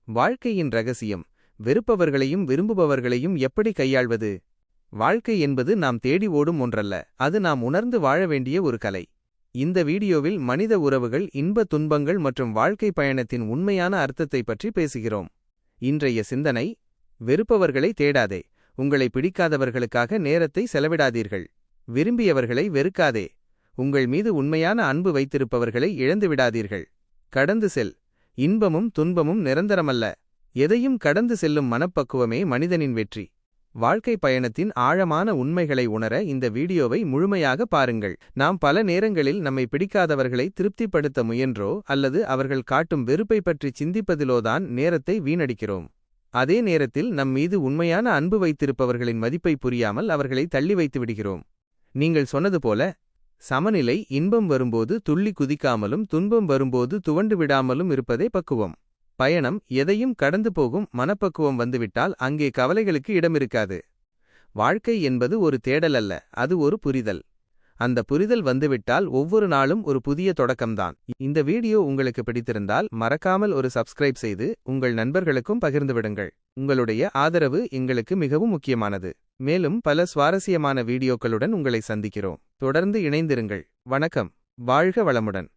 வாழ்க்கையின் ரகசியம். வெறுப்பவர்களையும் விரும்புபவர்களையும் எப்படி கையாள்வது? வாழ்க்கை என்பது நாம் தேடி ஓடும் ஒன்றல்ல, அது நாம் உணர்ந்து வாழ வேண்டிய ஒரு கலை. இந்த வீடியோவில் மனித உறவுகள், இன்ப துன்பங்கள் மற்றும் வாழ்க்கை பயணத்தின் உண்மையான அர்த்தத்தை பற்றி பேசுகிறோம். இன்றைய சிந்தனை: வெறுப்பவர்களை தேடாதே, உங்களை பிடிக்காதவர்களுக்காக நேரத்தை செலவிடாதீர்கள். விரும்பியவர்களை வெறுக்காதே, உங்கள் மீது உண்மையான அன்பு வைத்திருப்பவர்களை இழந்துவிடாதீர்கள். கடந்து செல். இன்பமும் துன்பமும் நிரந்தரமல்ல. எதையும் கடந்து செல்லும் மனப்பக்குவமே மனிதனின் வெற்றி. வாழ்க்கை பயணத்தின் ஆழமான உண்மைகளை உணர இந்த வீடியோவை முழுமையாக பாருங்கள். நாம் பல நேரங்களில் நம்மை பிடிக்காதவர்களை திருப்திப்படுத்த முயன்றோ அல்லது அவர்கள் காட்டும் வெறுப்பை பற்றி சிந்திப்பதிலோதான் நேரத்தை வீணடிக்கிறோம். அதே நேரத்தில் நம் மீது உண்மையான அன்பு வைத்திருப்பவர்களின் மதிப்பை புரியாமல் அவர்களை தள்ளி வைத்து விடுகிறோம். நீங்கள் சொன்னது போல, சமநிலை. இன்பம் வரும்போது துள்ளி குதிக்காமலும் துன்பம் வரும்போது துவண்டு விடாமலும் இருப்பதே பக்குவம். பயணம். எதையும் கடந்து போகும் மனப்பக்குவம் வந்துவிட்டால் அங்கே கவலைகளுக்கு இடமிருக்காது. வாழ்க்கை என்பது ஒரு தேடல் அல்ல, அது ஒரு புரிதல். அந்த புரிதல் வந்துவிட்டால் ஒவ்வொரு நாளும் ஒரு புதிய தொடக்கம்தான். இந்த வீடியோ உங்களுக்கு பிடித்திருந்தால் மறக்காமல் ஒரு சப்ஸ்கிரைப் செய்து உங்கள் நண்பர்களுக்கும் பகிர்ந்துவிடுங்கள். உங்களுடைய ஆதரவு எங்களுக்கு மிகவும் முக்கியமானது. மேலும் பல சுவாரஸ்யமான வீடியோக்களுடன் உங்களை சந்திக்கிறோம். தொடர்ந்து இணைந்திருங்கள். வணக்கம். வாழ்க வளமுடன்.